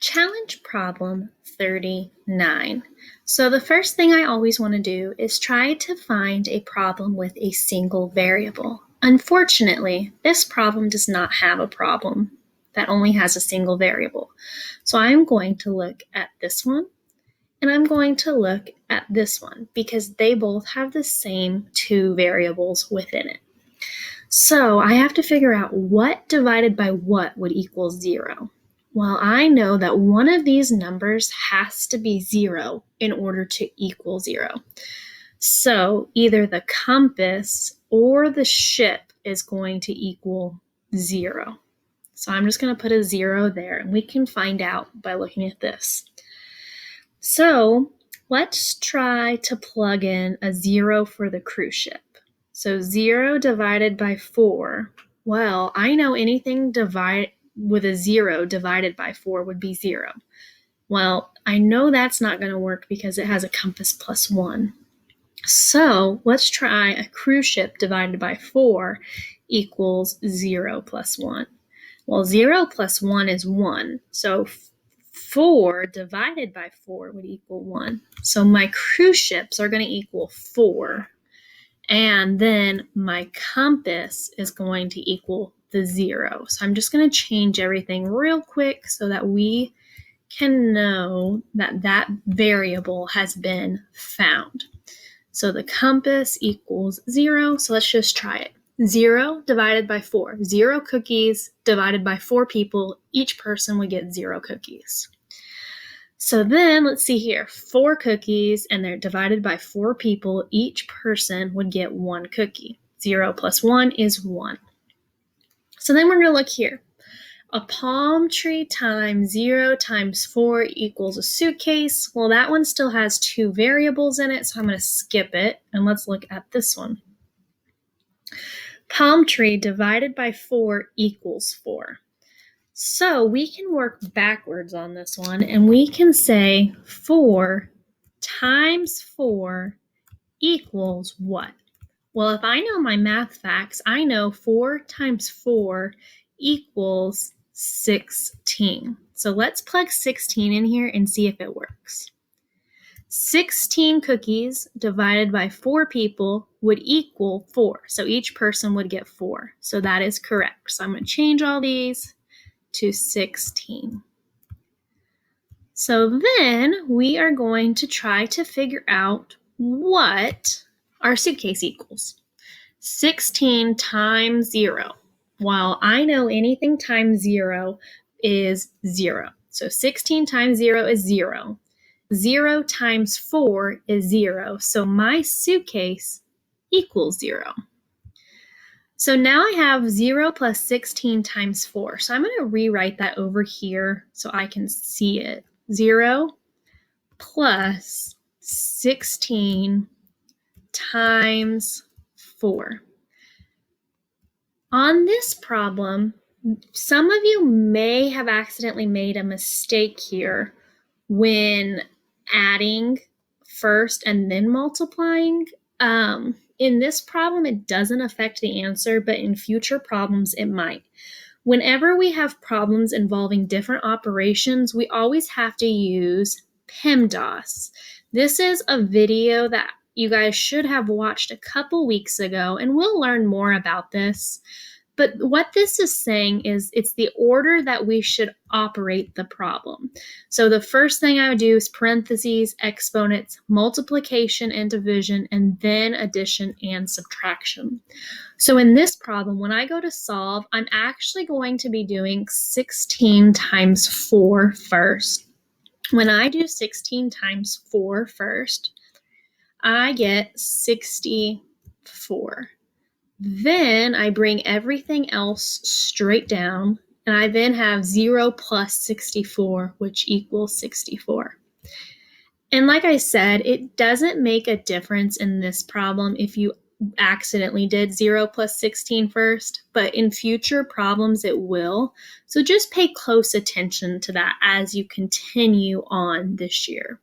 Challenge problem 39. So the first thing I always want to do is try to find a problem with a single variable. Unfortunately, this problem does not have a problem that only has a single variable. So I'm going to look at this one and I'm going to look at this one because they both have the same two variables within it. So I have to figure out what divided by what would equal 0. Well, I know that one of these numbers has to be 0 in order to equal 0. So either the compass or the ship is going to equal 0. So I'm just going to put a 0 there, and we can find out by looking at this. So let's try to plug in a 0 for the cruise ship. So 0 divided by 4, well, I know anything with a 0 divided by 4 would be 0. Well, I know that's not going to work because it has a compass plus 1. So let's try a cruise ship divided by 4 equals 0 plus 1. Well, 0 plus 1 is 1. So 4 divided by 4 would equal 1. So my cruise ships are going to equal 4. And then my compass is going to equal the 0. So I'm just going to change everything real quick so that we can know that that variable has been found. So the compass equals 0. So let's just try it. 0 divided by 4. 0 cookies divided by 4 people. Each person would get 0 cookies. So then let's see here, 4 cookies, and they're divided by 4 people. Each person would get 1 cookie. 0 plus 1 is 1. So then we're going to look here. A palm tree times 0 times 4 equals a suitcase. Well, that one still has 2 variables in it, so I'm going to skip it, and let's look at this one. Palm tree divided by 4 equals 4. So we can work backwards on this one, and we can say 4 times 4 equals what? Well, if I know my math facts, I know 4 times 4 equals 16. So let's plug 16 in here and see if it works. 16 cookies divided by 4 people would equal 4. So each person would get 4. So that is correct. So I'm going to change all these to 16. So then we are going to try to figure out what our suitcase equals. 16 times 0. Well, I know anything times 0 is 0. So 16 times 0 is 0. 0 times 4 is 0. So my suitcase equals 0. So now I have 0 plus 16 times 4. So I'm going to rewrite that over here so I can see it. 0 plus 16 times 4. On this problem, some of you may have accidentally made a mistake here when adding first and then multiplying. In this problem, it doesn't affect the answer, but in future problems, it might. Whenever we have problems involving different operations, we always have to use PEMDAS. This is a video that you guys should have watched a couple weeks ago, and we'll learn more about this. But what this is saying is it's the order that we should operate the problem. So the first thing I would do is parentheses, exponents, multiplication and division, and then addition and subtraction. So in this problem, when I go to solve, I'm actually going to be doing 16 times 4 first. When I do 16 times 4 first, I get 64. Then I bring everything else straight down, and I then have 0 plus 64, which equals 64. And like I said, it doesn't make a difference in this problem if you accidentally did 0 plus 16 first, but in future problems it will. So just pay close attention to that as you continue on this year.